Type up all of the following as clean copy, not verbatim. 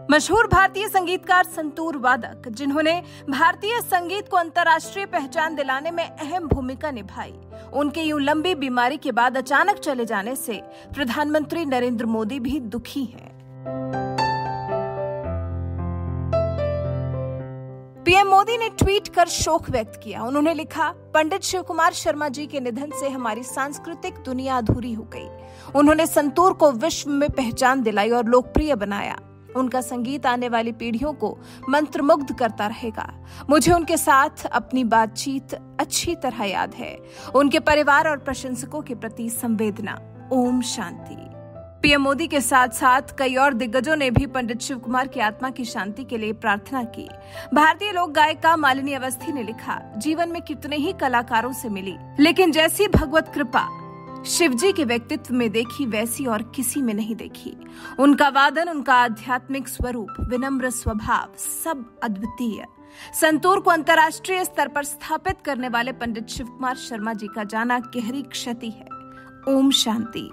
मशहूर भारतीय संगीतकार संतूर वादक, जिन्होंने भारतीय संगीत को अंतर्राष्ट्रीय पहचान दिलाने में अहम भूमिका निभाई, उनके यूं लंबी बीमारी के बाद अचानक चले जाने से प्रधानमंत्री नरेंद्र मोदी भी दुखी हैं। पीएम मोदी ने ट्वीट कर शोक व्यक्त किया। उन्होंने लिखा, पंडित शिव कुमार शर्मा जी के निधन से हमारी सांस्कृतिक दुनिया अधूरी हो गई। उन्होंने संतूर को विश्व में पहचान दिलाई और लोकप्रिय बनाया। उनका संगीत आने वाली पीढ़ियों को मंत्रमुग्ध करता रहेगा। मुझे उनके साथ अपनी बातचीत अच्छी तरह याद है। उनके परिवार और प्रशंसकों के प्रति संवेदना। ओम शांति। पीएम मोदी के साथ साथ कई और दिग्गजों ने भी पंडित शिव कुमार की आत्मा की शांति के लिए प्रार्थना की। भारतीय लोक गायिका मालिनी अवस्थी ने लिखा, जीवन में कितने ही कलाकारों से मिली, लेकिन जैसी भगवत कृपा शिवजी के व्यक्तित्व में देखी वैसी और किसी में नहीं देखी। उनका वादन, उनका आध्यात्मिक स्वरूप, विनम्र स्वभाव, सब अद्वितीय। संतूर को अंतर्राष्ट्रीय स्तर पर स्थापित करने वाले पंडित शिव कुमार शर्मा जी का जाना गहरी क्षति है। ओम शांति।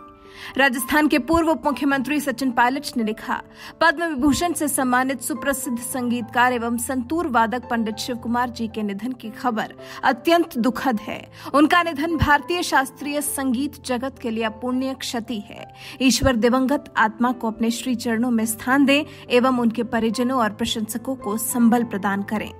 राजस्थान के पूर्व उप मुख्यमंत्री सचिन पायलट ने लिखा, पद्म विभूषण से सम्मानित सुप्रसिद्ध संगीतकार एवं संतूर वादक पंडित शिव कुमार जी के निधन की खबर अत्यंत दुखद है। उनका निधन भारतीय शास्त्रीय संगीत जगत के लिए अपूर्णीय क्षति है। ईश्वर दिवंगत आत्मा को अपने श्री चरणों में स्थान दे एवं उनके परिजनों और प्रशंसकों को संबल प्रदान करें।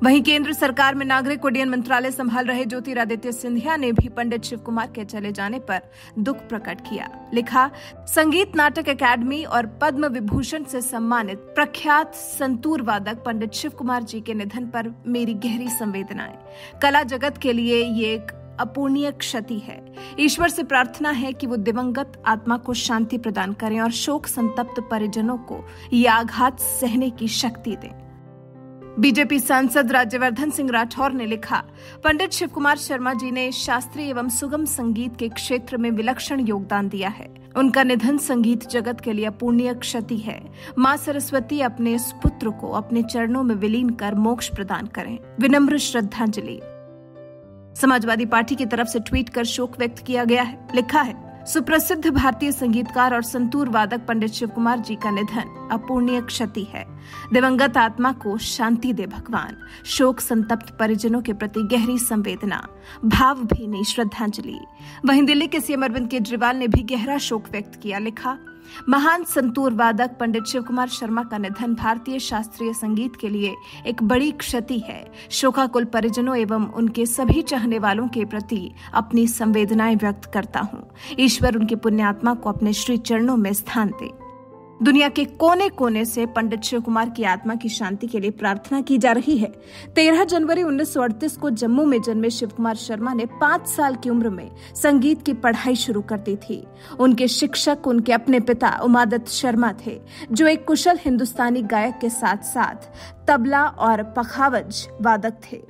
वहीं केंद्र सरकार में नागरिक उड्डयन मंत्रालय संभाल रहे ज्योतिरादित्य सिंधिया ने भी पंडित शिव कुमार के चले जाने पर दुख प्रकट किया। लिखा, संगीत नाटक अकादमी और पद्म विभूषण से सम्मानित प्रख्यात संतूर वादक पंडित शिव कुमार जी के निधन पर मेरी गहरी संवेदनाएं। कला जगत के लिए ये एक अपूर्णीय क्षति है। ईश्वर से प्रार्थना है कि वो दिवंगत आत्मा को शांति प्रदान करें और शोक संतप्त परिजनों को ये आघात सहने की शक्ति दें। बीजेपी सांसद राज्यवर्धन सिंह राठौर ने लिखा, पंडित शिव कुमार शर्मा जी ने शास्त्रीय एवं सुगम संगीत के क्षेत्र में विलक्षण योगदान दिया है। उनका निधन संगीत जगत के लिए अपूर्णीय क्षति है। मां सरस्वती अपने इस पुत्र को अपने चरणों में विलीन कर मोक्ष प्रदान करें। विनम्र श्रद्धांजलि। समाजवादी पार्टी की तरफ से ट्वीट कर शोक व्यक्त किया गया है। लिखा है, सुप्रसिद्ध भारतीय संगीतकार और संतूर वादक पंडित शिव कुमार जी का निधन अपूर्णीय क्षति है। दिवंगत आत्मा को शांति दे भगवान। शोक संतप्त परिजनों के प्रति गहरी संवेदना, भावभीनी श्रद्धांजलि। वहीं दिल्ली के सीएम अरविंद केजरीवाल ने भी गहरा शोक व्यक्त किया। लिखा, महान संतूर वादक पंडित शिव कुमार शर्मा का निधन भारतीय शास्त्रीय संगीत के लिए एक बड़ी क्षति है। शोकाकुल परिजनों एवं उनके सभी चाहने वालों के प्रति अपनी संवेदनाएं व्यक्त करता हूं। ईश्वर उनकी पुण्यात्मा को अपने श्री चरणों में स्थान दे। दुनिया के कोने कोने से पंडित शिव कुमार की आत्मा की शांति के लिए प्रार्थना की जा रही है। 13 जनवरी 1938 को जम्मू में जन्मे शिव कुमार शर्मा ने 5 साल की उम्र में संगीत की पढ़ाई शुरू कर दी थी। उनके शिक्षक उनके अपने पिता उमादत्त शर्मा थे, जो एक कुशल हिंदुस्तानी गायक के साथ साथ तबला और पखावज वादक थे।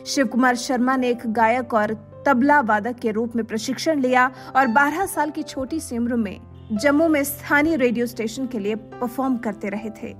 शिव कुमार शर्मा ने एक गायक और तबला वादक के रूप में प्रशिक्षण लिया और 12 साल की छोटी सी उम्र में जम्मू में स्थानीय रेडियो स्टेशन के लिए परफॉर्म करते रहे थे।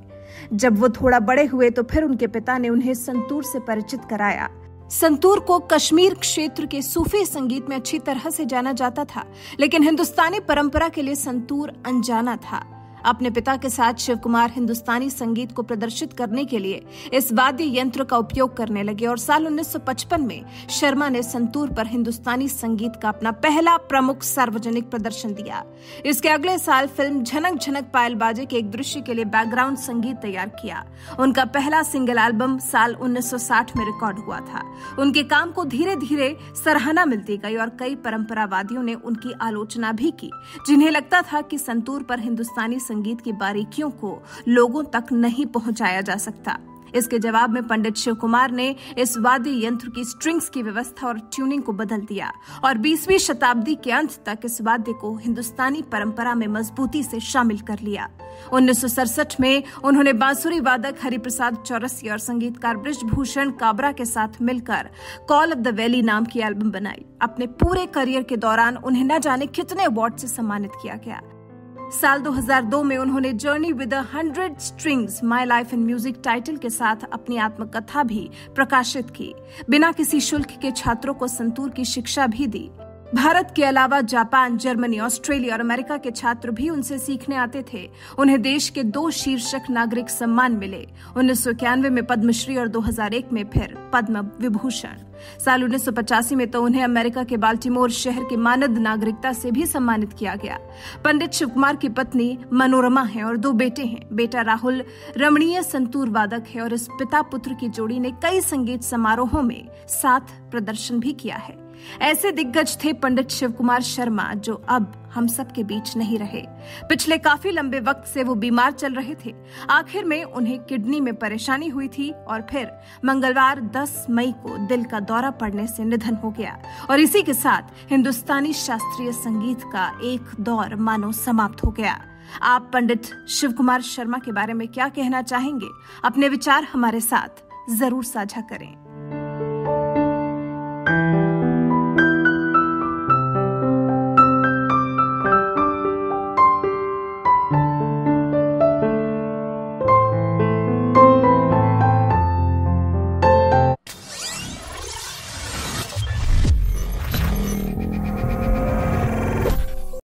जब वो थोड़ा बड़े हुए तो फिर उनके पिता ने उन्हें संतूर से परिचित कराया। संतूर को कश्मीर क्षेत्र के सूफी संगीत में अच्छी तरह से जाना जाता था, लेकिन हिंदुस्तानी परंपरा के लिए संतूर अनजाना था। अपने पिता के साथ शिव कुमार हिंदुस्तानी संगीत को प्रदर्शित करने के लिए इस वाद्य यंत्र का उपयोग करने लगे और साल 1955 में शर्मा ने संतूर पर हिंदुस्तानी संगीत का अपना पहला प्रमुख सार्वजनिक प्रदर्शन दिया। इसके अगले साल फिल्म झनक झनक पायल बाजे के एक दृश्य के लिए बैकग्राउंड संगीत तैयार किया। उनका पहला सिंगल एल्बम साल 1960 में रिकॉर्ड हुआ था। उनके काम को धीरे धीरे सराहना मिलती गई और कई परंपरावादियों ने उनकी आलोचना भी की, जिन्हें लगता था कि संतूर पर हिंदुस्तानी संगीत की बारीकियों को लोगों तक नहीं पहुंचाया जा सकता। इसके जवाब में पंडित शिव कुमार ने इस वाद्य यंत्र की स्ट्रिंग्स की व्यवस्था और ट्यूनिंग को बदल दिया और 20वीं शताब्दी के अंत तक इस वाद्य को हिंदुस्तानी परंपरा में मजबूती से शामिल कर लिया। 1967 में उन्होंने बांसुरी वादक हरिप्रसाद चौरसिया और संगीतकार बृजभूषण काबरा के साथ मिलकर कॉल ऑफ द वैली नाम की एल्बम बनाई। अपने पूरे करियर के दौरान उन्हें न जाने कितने अवार्ड से सम्मानित किया गया। साल 2002 में उन्होंने journey with 100 strings my life in music title के साथ अपनी आत्मकथा भी प्रकाशित की। बिना किसी शुल्क के छात्रों को संतूर की शिक्षा भी दी। भारत के अलावा जापान, जर्मनी, ऑस्ट्रेलिया और अमेरिका के छात्र भी उनसे सीखने आते थे। उन्हें देश के 2 शीर्षक नागरिक सम्मान मिले, 1991 में पद्मश्री और 2001 में फिर पद्म विभूषण। साल 1985 में तो उन्हें अमेरिका के बाल्टीमोर शहर के मानद नागरिकता से भी सम्मानित किया गया। पंडित शिव कुमार की पत्नी मनोरमा है और 2 बेटे हैं। बेटा राहुल रमणीय संतूर वादक है और इस पिता पुत्र की जोड़ी ने कई संगीत समारोहों में साथ प्रदर्शन भी किया है। ऐसे दिग्गज थे पंडित शिव कुमार शर्मा, जो अब हम सब के बीच नहीं रहे। पिछले काफी लंबे वक्त से वो बीमार चल रहे थे। आखिर में उन्हें किडनी में परेशानी हुई थी और फिर मंगलवार 10 मई को दिल का दौरा पड़ने से निधन हो गया। और इसी के साथ हिंदुस्तानी शास्त्रीय संगीत का एक दौर मानो समाप्त हो गया। आप पंडित शिव कुमार शर्मा के बारे में क्या कहना चाहेंगे? अपने विचार हमारे साथ जरूर साझा करें।